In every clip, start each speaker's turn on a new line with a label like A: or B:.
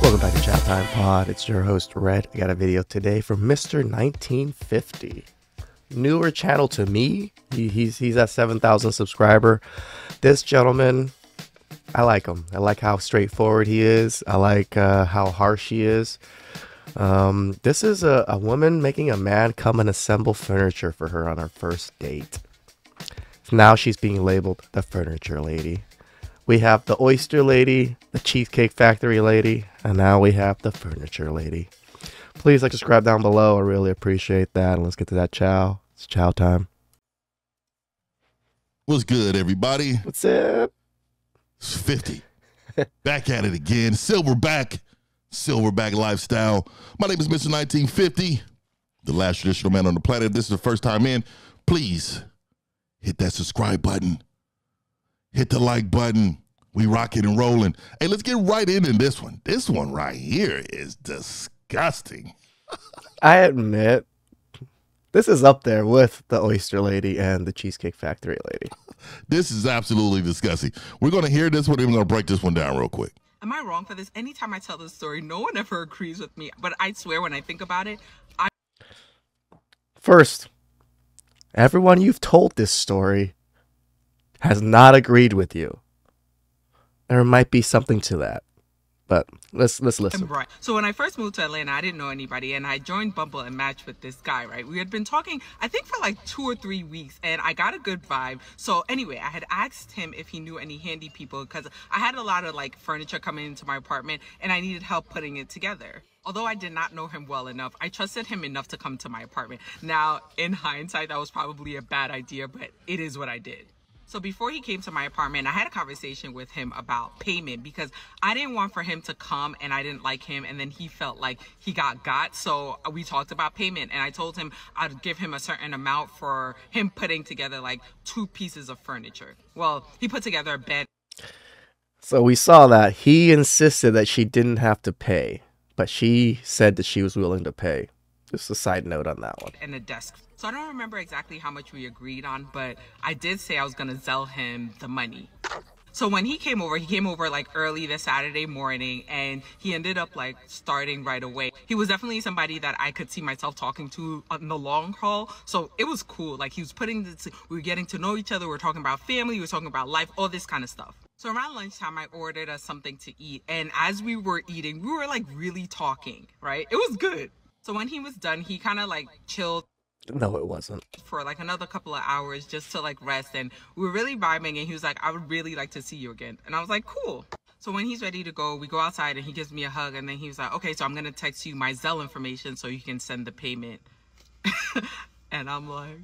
A: Welcome back to Chow Time Pod. It's your host, Red. I got a video today from Mr. 1950. Newer channel to me. He's at 7,000 subscriber. This gentleman, I like him. I like how straightforward he is. I like how harsh he is. This is a woman making a man come and assemble furniture for her on her first date. Now she's being labeled the furniture lady. We have the oyster lady, the cheesecake factory lady, and now we have the furniture lady. Please like, subscribe down below. I really appreciate that. And let's get to that chow. It's chow time.
B: What's good, everybody?
A: What's up?
B: It's 50. Back at it again. Silverback lifestyle. My name is Mr. 1950, the last traditional man on the planet. If this is the first time in, please hit that subscribe button. Hit the like button. We rocking and rolling. Hey, let's get right into this one. This one right here is disgusting.
A: I admit, this is up there with the oyster lady and the cheesecake factory lady.
B: This is absolutely disgusting. We're going to hear this one and we're going to break this one down real quick.
C: Am I wrong for this? Anytime I tell this story, no one ever agrees with me. But I swear when I think about it,
A: First, everyone you've told this story has not agreed with you. There might be something to that, but let's listen.
C: Right. So when I first moved to Atlanta, I didn't know anybody, and I joined Bumble and matched with this guy, right? We had been talking, I think, for like 2 or 3 weeks, and I got a good vibe. So anyway, I had asked him if he knew any handy people, because I had a lot of like furniture coming into my apartment, and I needed help putting it together. Although I did not know him well enough, I trusted him enough to come to my apartment. Now, in hindsight, that was probably a bad idea, but it is what I did. So before he came to my apartment, I had a conversation with him about payment because I didn't want for him to come and I didn't like him and then he felt like he got. So we talked about payment and I told him I'd give him a certain amount for him putting together like 2 pieces of furniture. Well, he put together a bed.
A: So we saw that he insisted that she didn't have to pay, but she said that she was willing to pay. Just a side note on that one.
C: And a desk. So I don't remember exactly how much we agreed on, but I did say I was going to sell him the money. So when he came over like early this Saturday morning and he ended up like starting right away. He was definitely somebody that I could see myself talking to on the long haul. So it was cool. Like he was we were getting to know each other. We were talking about family. We were talking about life, all this kind of stuff. So around lunchtime, I ordered us something to eat. And as we were eating, we were like really talking, right? It was good. So when he was done, he kind of like chilled.
A: No, it wasn't.
C: For like another couple of hours just to like rest. And we were really vibing and he was like, I would really like to see you again. And I was like, cool. So when he's ready to go, we go outside and he gives me a hug. And then he was like, okay, so I'm going to text you my Zelle information so you can send the payment. And I'm like,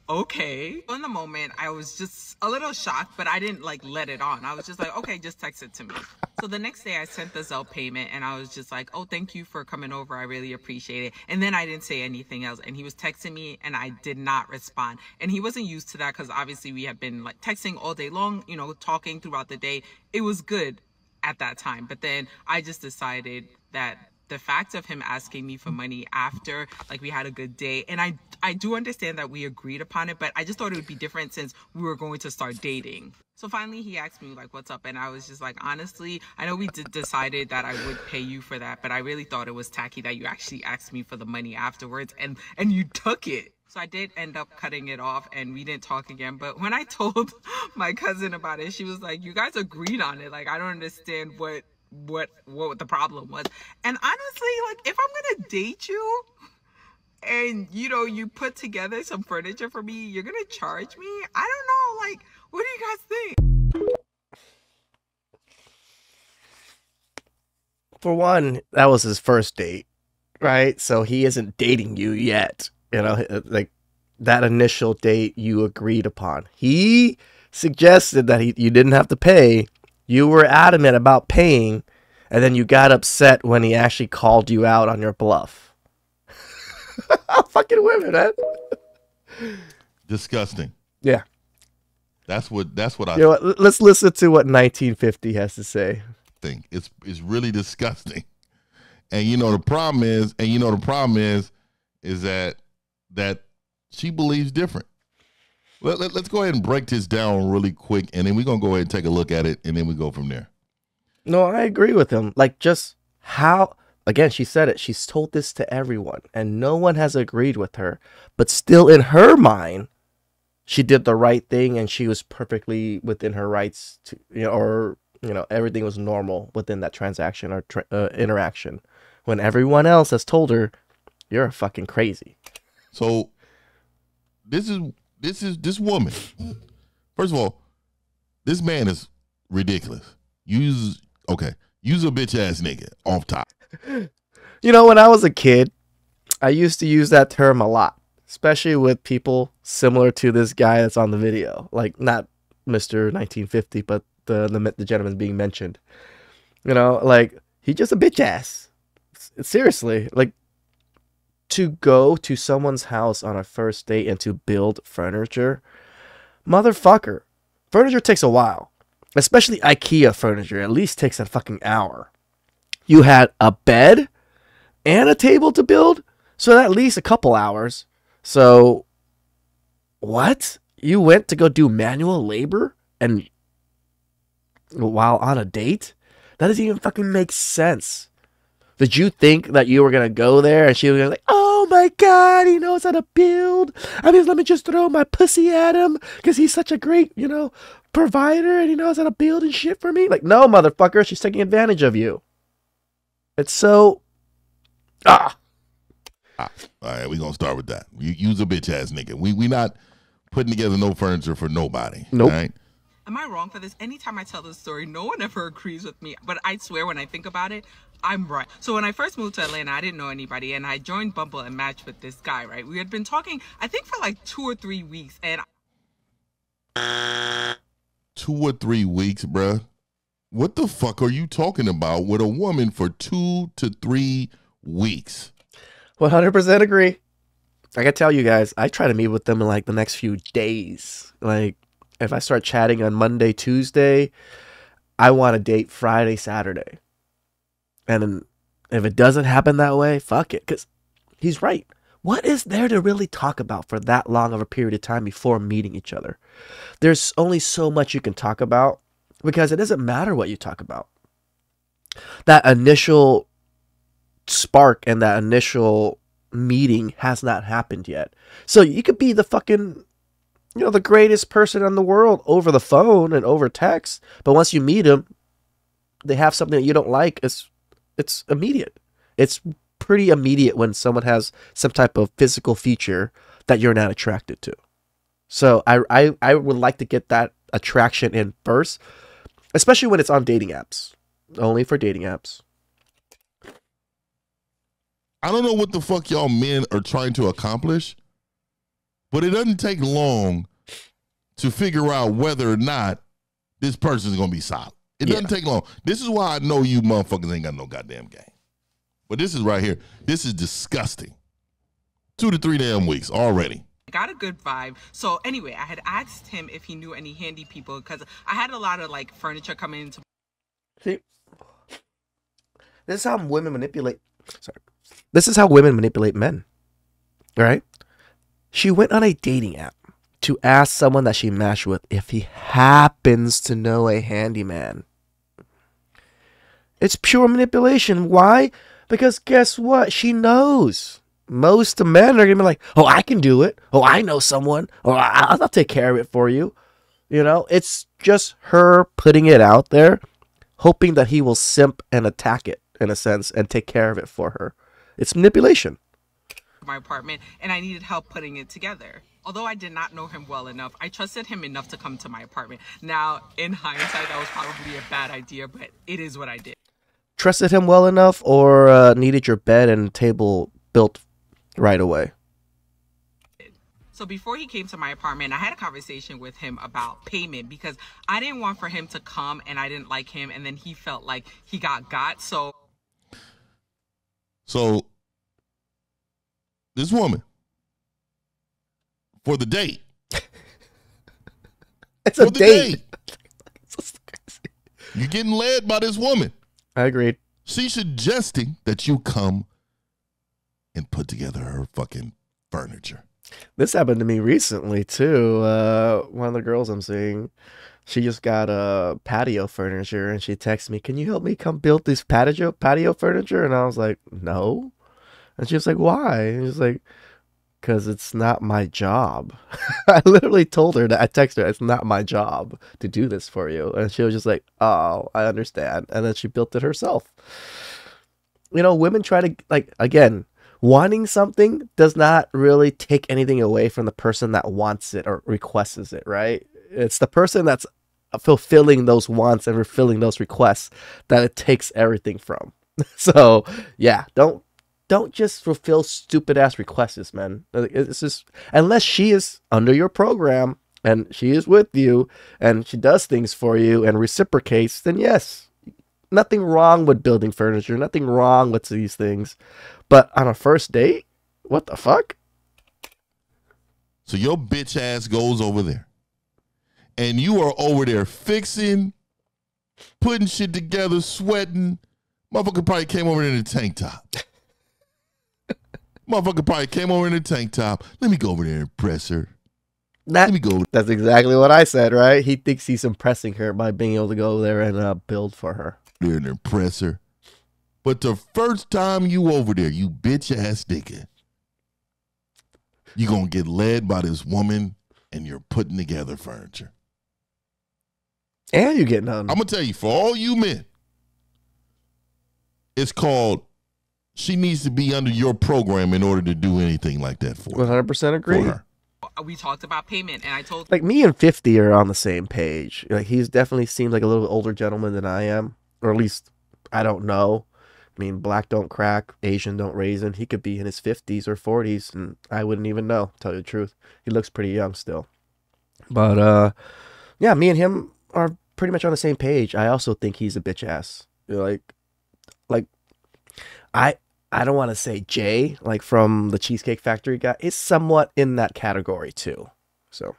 C: okay. In the moment, I was just a little shocked, but I didn't like let it on. I was just like, okay, just text it to me. So the next day I sent the Zelle payment and I was just like, oh, thank you for coming over. I really appreciate it. And then I didn't say anything else. And he was texting me and I did not respond. And he wasn't used to that because obviously we had been like texting all day long, you know, talking throughout the day. It was good at that time. But then I just decided that the fact of him asking me for money after like we had a good day, and I do understand that we agreed upon it, but I just thought it would be different since we were going to start dating. So finally he asked me like, what's up? And I was just like, honestly, I know we decided that I would pay you for that, but I really thought it was tacky that you actually asked me for the money afterwards and you took it. So I did end up cutting it off and we didn't talk again. But when I told my cousin about it, she was like, you guys agreed on it. Like, I don't understand what the problem was. And honestly, like, if I'm gonna date you and you know you put together some furniture for me, you're gonna charge me? I don't know, like, what do you guys think?
A: For one, that was his first date, right? So he isn't dating you yet. You know, like that initial date you agreed upon. He suggested that you didn't have to pay. You were adamant about paying, and then you got upset when he actually called you out on your bluff. Fucking women, man.
B: Disgusting.
A: Yeah.
B: That's what I
A: You know what? Let's listen to what 1950 has to say.
B: think. It's really disgusting. And you know the problem is, that she believes different. Let's go ahead and break this down really quick, and then we're going to go ahead and take a look at it, and then we go from there.
A: No, I agree with him. Like, just How, again, she said it. She's told this to everyone, and no one has agreed with her. But still, in her mind, she did the right thing, and she was perfectly within her rights to, or everything was normal within that transaction or interaction. When everyone else has told her, "You're fucking crazy."
B: So this is this woman. First of all, this man is ridiculous. Use a bitch ass nigga off top.
A: When I was a kid, I used to use that term a lot, especially with people similar to this guy that's on the video. Like, not Mr. 1950, but the gentleman being mentioned. Like, he just a bitch ass. Seriously, like, to go to someone's house on a first date and to build furniture, motherfucker, furniture takes a while. Especially IKEA furniture, at least takes a fucking hour. You had a bed and a table to build, so at least a couple hours. So, what? You went to go do manual labor and while on a date? That doesn't even fucking make sense. Did you think that you were going to go there and she was like, oh my God, he knows how to build. I mean, let me just throw my pussy at him because he's such a great, provider and he knows how to build and shit for me? Like, no, motherfucker, she's taking advantage of you. It's so... All
B: right, we're going to start with that. You use a bitch ass nigga. We not putting together no furniture for nobody.
A: Nope.
B: Right?
C: Am I wrong for this? Anytime I tell this story, no one ever agrees with me. But I swear when I think about it, I'm right. So when I first moved to Atlanta, I didn't know anybody. And I joined Bumble and matched with this guy, right? We had been talking, I think, for like 2 or 3 weeks. And
B: 2 or 3 weeks, bruh? What the fuck are you talking about with a woman for 2 to 3 weeks?
A: 100% agree. I gotta tell you guys, I try to meet with them in like the next few days. Like, if I start chatting on Monday, Tuesday, I want to date Friday, Saturday. And then if it doesn't happen that way, fuck it. Because he's right. What is there to really talk about for that long of a period of time before meeting each other? There's only so much you can talk about because it doesn't matter what you talk about. That initial spark and that initial meeting has not happened yet. So you could be the fucking, the greatest person in the world over the phone and over text. But once you meet them, they have something that you don't like. It's immediate. It's pretty immediate when someone has some type of physical feature that you're not attracted to. So I would like to get that attraction in first, especially when it's on dating apps. Only for dating apps.
B: I don't know what the fuck y'all men are trying to accomplish, but it doesn't take long to figure out whether or not this person is going to be solid. It doesn't take long. This is why I know you motherfuckers ain't got no goddamn game. But this is right here. This is disgusting. 2 to 3 damn weeks already.
C: Got a good vibe. So anyway, I had asked him if he knew any handy people because I had a lot of like furniture coming into.
A: See, this is how women manipulate. Sorry. This is how women manipulate men. All right? She went on a dating app to ask someone that she matched with if he happens to know a handyman. It's pure manipulation. Why? Because guess what? She knows. Most men are going to be like, oh, I can do it. Oh, I know someone. Oh, I'll take care of it for you. It's just her putting it out there, hoping that he will simp and attack it, in a sense, and take care of it for her. It's manipulation.
C: My apartment, and I needed help putting it together. Although I did not know him well enough, I trusted him enough to come to my apartment. Now, in hindsight, that was probably a bad idea, but it is what I did.
A: Trusted him well enough, or needed your bed and table built right away?
C: So before he came to my apartment, I had a conversation with him about payment because I didn't want for him to come and I didn't like him and then he felt like he got. So
B: this woman, for the date.
A: It's a date.
B: You're getting led by this woman.
A: I agreed.
B: She's suggesting that you come and put together her fucking furniture.
A: This happened to me recently too. One of the girls I'm seeing, She just got a patio furniture, and she texted me, "Can you help me come build this patio furniture?" And I was like, "No." And she was like, "Why?" And she was like, "Because it's not my job." I literally told her that. I texted her, "It's not my job to do this for you." And she was just like, "Oh, I understand." And then she built it herself. You know, women try to, like, again, wanting something does not really take anything away from the person that wants it or requests it, right? It's the person that's fulfilling those wants and fulfilling those requests that it takes everything from. So, yeah, don't just fulfill stupid ass requests, man. It's just, unless she is under your program and she is with you and she does things for you and reciprocates, then yes, nothing wrong with building furniture, nothing wrong with these things. But on a first date, what the fuck?
B: So your bitch ass goes over there, and you are over there fixing, putting shit together, sweating. Motherfucker probably came over in a tank top. Motherfucker probably came over in a tank top. Let me go over there and impress her. Let me go.
A: That's exactly what I said, right? He thinks he's impressing her by being able to go there and build for her.
B: There and impress her. But the first time you over there, you bitch ass nigga, you gonna get led by this woman and you're putting together furniture.
A: And you get none.
B: I'm gonna tell you, for all you men, it's called, she needs to be under your program in order to do anything like that for
A: 100% agree.
B: For her.
C: We talked about payment, and I told
A: Like, me and 50 are on the same page. Like, he's definitely seems like a little older gentleman than I am, or at least I don't know. I mean, black don't crack, Asian don't raisin. He could be in his 50s or 40s, and I wouldn't even know, to tell you the truth. He looks pretty young still. But, yeah, me and him are pretty much on the same page. I also think he's a bitch ass. Like, I don't want to say Jay, like from the Cheesecake Factory guy, is somewhat in that category too. So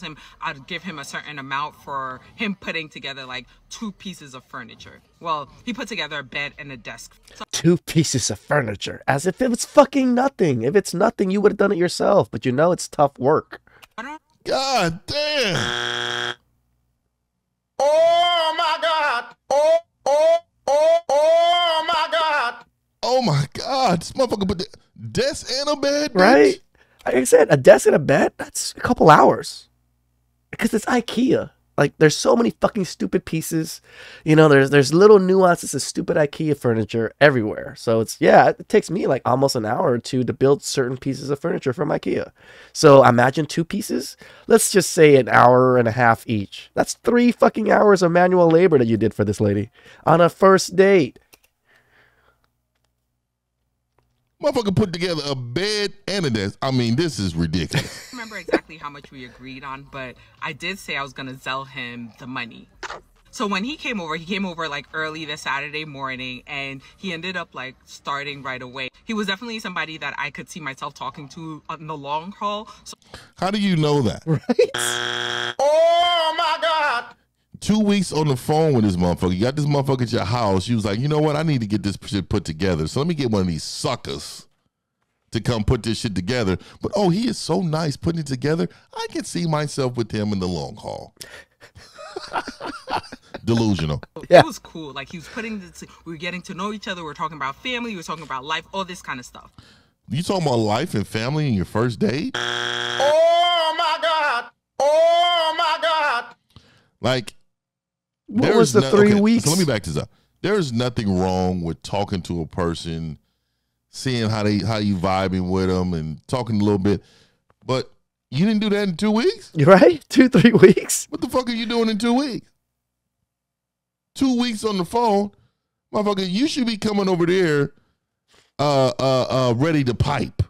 C: him I'd give him a certain amount for him putting together like 2 pieces of furniture. Well, he put together a bed and a desk. So
A: 2 pieces of furniture, as if it was fucking nothing. If it's nothing, you would have done it yourself. But you know it's tough work.
C: I don't
B: God damn.
D: Oh my God. Oh my God.
B: Oh my God. This motherfucker put the desk and a bed, bitch.
A: Right? Like I said, a desk and a bed, that's a couple hours. Because it's IKEA. Like, there's so many fucking stupid pieces. You know, there's little nuances of stupid IKEA furniture everywhere. So it's, yeah, it takes me like almost an hour or two to build certain pieces of furniture from IKEA. So imagine 2 pieces. Let's just say an hour and a half each. That's 3 fucking hours of manual labor that you did for this lady on a first date.
B: Motherfucker put together a bed and a desk. I mean, this is ridiculous.
C: remember exactly how much we agreed on, but I did say I was gonna sell him the money. So when he came over like early this Saturday morning, and he ended up like starting right away. He was definitely somebody that I could see myself talking to on the long haul. So
B: How do you know that?
A: Right?
D: Oh my God.
B: 2 weeks on the phone with this motherfucker. You got this motherfucker at your house. You was like, you know what? I need to get this shit put together. So let me get one of these suckers to come put this shit together. But oh, he is so nice putting it together. I can see myself with him in the long haul. Delusional.
A: Yeah.
C: It was cool. Like, he was we were getting to know each other. We were talking about family. We were talking about life, all this kind of stuff.
B: You talking about life and family in your first date?
D: Oh my God. Oh my God.
B: Like,
A: What was the 3 weeks?
B: So let me back this up. There's nothing wrong with talking to a person, seeing how you vibing with them and talking a little bit. But you didn't do that in 2 weeks?
A: You're right? 2-3 weeks?
B: What the fuck are you doing in 2 weeks? 2 weeks on the phone, motherfucker. You should be coming over there, ready to pipe.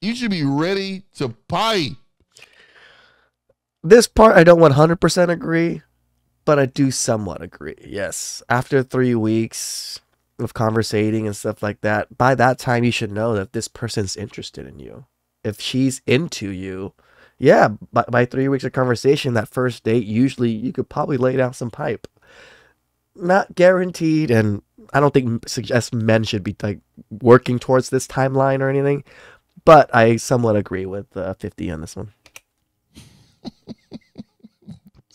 B: You should be ready to pipe.
A: This part I don't 100% agree, but I do somewhat agree. Yes, after 3 weeks of conversating and stuff like that, by that time you should know that this person's interested in you. If she's into you, yeah, by 3 weeks of conversation, that first date, usually you could probably lay down some pipe. Not guaranteed, and I don't think suggest men should be like working towards this timeline or anything, but I somewhat agree with 50 on this one.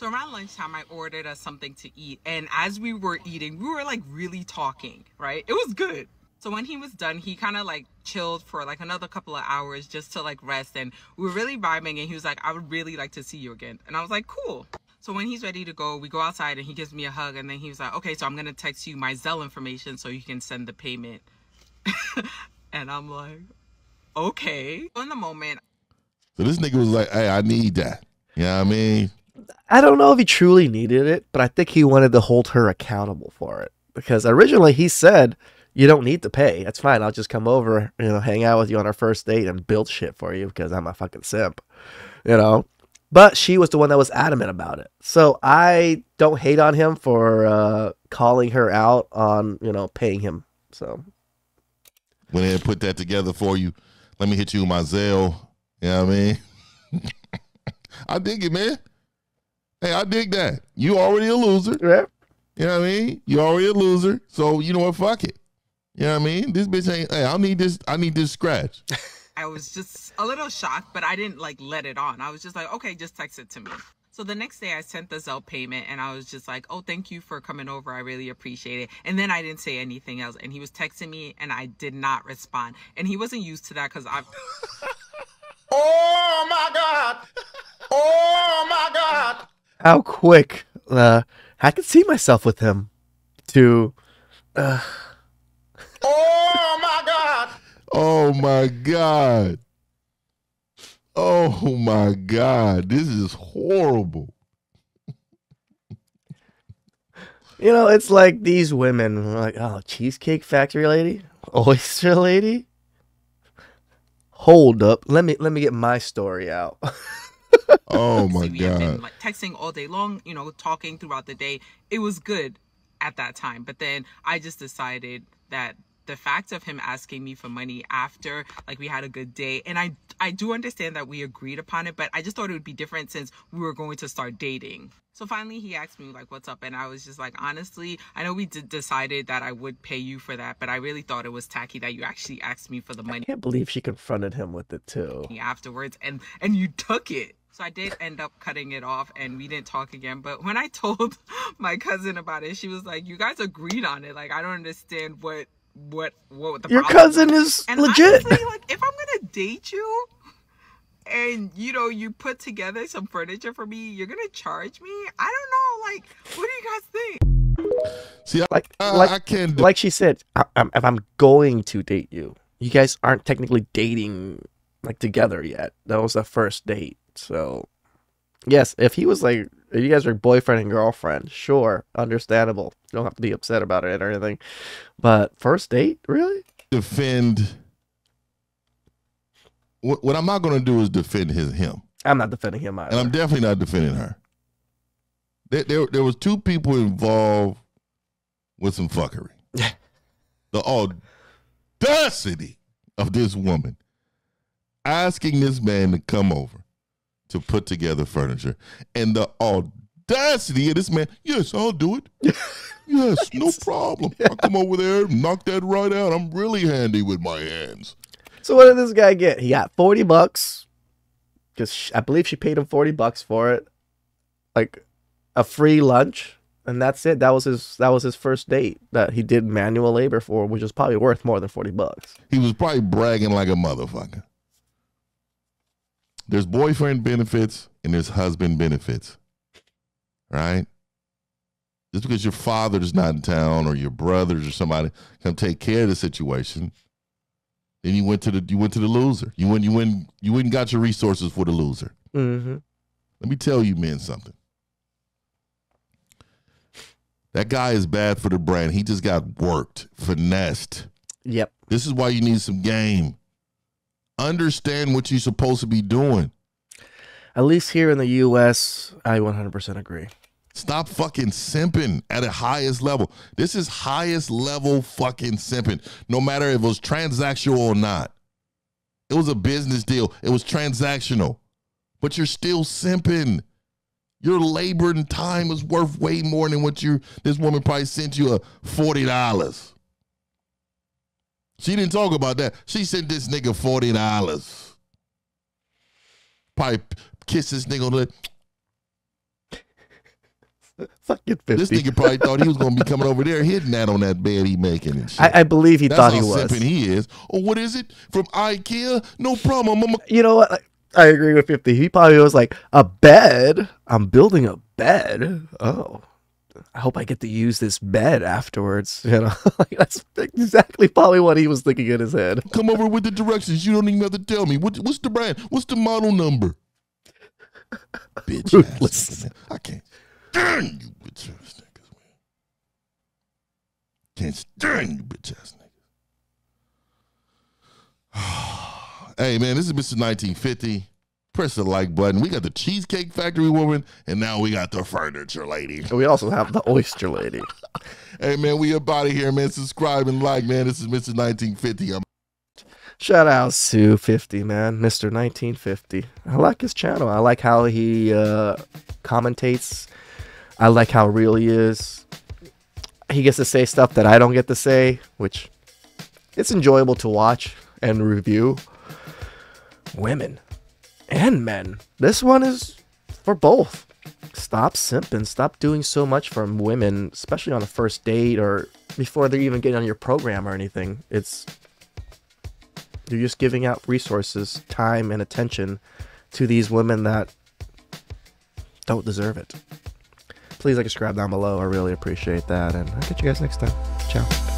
C: So around lunchtime, I ordered us something to eat. And as we were eating, we were like really talking, right? It was good. So when he was done, he kind of like chilled for like another couple of hours just to like rest. And we were really vibing. And he was like, I would really like to see you again. And I was like, cool. So when he's ready to go, we go outside and he gives me a hug. And then he was like, okay, so I'm going to text you my Zelle information so you can send the payment. And I'm like, okay. So in the moment.
B: So this nigga was like, hey, I need that. You know what I mean?
A: I don't know if he truly needed it, but I think he wanted to hold her accountable for it. Because originally he said, you don't need to pay. That's fine. I'll just come over, hang out with you on our first date and build shit for you because I'm a fucking simp, But she was the one that was adamant about it. So I don't hate on him for calling her out on, paying him. So
B: went ahead and put that together for you. Let me hit you with my Zelle. You know what I mean? I dig it, man. Hey, I dig that. You already a loser.
A: Yeah.
B: You know what I mean? You already a loser. So you know what? Fuck it. You know what I mean? This bitch ain't, hey, I need this scratch.
C: I was just a little shocked, but I didn't like let it on. I was just like, okay, just text it to me. So the next day I sent the Zelle payment and I was just like, oh, thank you for coming over. I really appreciate it. And then I didn't say anything else. And he was texting me and I did not respond. And he wasn't used to that because I've...
D: Oh my God. Oh my God.
A: how quick I could see myself with him to...
D: Oh my God.
B: Oh my God. Oh my God. This is horrible.
A: It's like these women are like, oh, Cheesecake Factory lady? Oyster lady? Hold up. Let me get my story out.
B: Oh my
C: we have been
B: God.
C: like texting all day long, talking throughout the day. It was good at that time. But then I just decided that the fact of him asking me for money after like we had a good day, and I do understand that we agreed upon it, but I just thought it would be different since we were going to start dating. So finally he asked me like, what's up? And I was just like, honestly, I know we decided that I would pay you for that, but I really thought it was tacky that you actually asked me for the money.
A: I can't believe she confronted him with it too.
C: Afterwards, and you took it. So I did end up cutting it off and we didn't talk again. But when I told my cousin about it, she was like, you guys agreed on it. Like, I don't understand what the
A: Your
C: problem
A: cousin
C: was.
A: is
C: And
A: legit.
C: honestly, like, if I'm gonna date you and you put together some furniture for me, you're gonna charge me? I don't know. Like, what do you guys think?
B: See,
A: I
B: can't.
A: Like she said, if I'm going to date you, you guys aren't technically dating like together yet. That was the first date. So, yes, if you guys are boyfriend and girlfriend, sure, understandable. You don't have to be upset about it or anything. But first date, really?
B: Defend. What I'm not going to do is defend him.
A: I'm not defending him either.
B: And I'm definitely not defending her. There was two people involved with some fuckery. The audacity of this woman asking this man to come over to put together furniture, and the audacity of this man, yes, I'll do it. Yes, no problem. I'll come over there, knock that right out. I'm really handy with my hands.
A: So what did this guy get? He got $40 because I believe she paid him $40 for it, like a free lunch, and that's it. That was his first date that he did manual labor for, which is probably worth more than $40.
B: He was probably bragging like a motherfucker. There's boyfriend benefits and there's husband benefits, right? Just because your father's not in town or your brothers or somebody come take care of the situation, then you went to the loser. You went and got your resources for the loser.
A: Mm-hmm.
B: Let me tell you men something. That guy is bad for the brand. He just got worked, finessed.
A: Yep.
B: This is why you need some game. Understand what you're supposed to be doing.
A: At least here in the U.S., I 100% agree.
B: Stop fucking simping at the highest level. This is highest level fucking simping. No matter if it was transactional or not. It was a business deal. It was transactional. But you're still simping. Your labor and time is worth way more than what this woman probably sent you $40. She didn't talk about that. She sent this nigga $40. Probably kiss this nigga on the
A: Fucking
B: This
A: 50.
B: nigga probably thought he was gonna be coming over there hitting that on that bed he making and shit.
A: I believe he
B: That's
A: thought
B: how
A: he was.
B: simping he is. Oh, what is it? From IKEA? No problem.
A: You know what? I agree with 50. He probably was like, a bed? I'm building a bed? Oh. I hope I get to use this bed afterwards. You know, like, that's exactly probably what he was thinking in his head.
B: Come over with the directions. You don't even have to tell me. What's the brand? What's the model number? Bitch
A: Ruthless.
B: ass niggas, man. I can't stand you bitch ass niggas, man. Can't stand you bitch ass niggas. Hey man, this is Mr. 1950. Press the like button. We got the Cheesecake Factory woman, and now we got the furniture lady.
A: And we also have the oyster lady.
B: Hey man, we up out of here, man. Subscribe and like, man. This is Mr. 1950.
A: Shout out to 50, man. Mr. 1950. I like his channel. I like how he commentates. I like how real he is. He gets to say stuff that I don't get to say, which it's enjoyable to watch and review. Women and men. This one is for both. Stop simping. Stop doing so much for women, especially on a first date or before they're even getting on your program or anything. You're just giving out resources, time, and attention to these women that don't deserve it. Please like and subscribe down below. I really appreciate that. And I'll catch you guys next time. Ciao.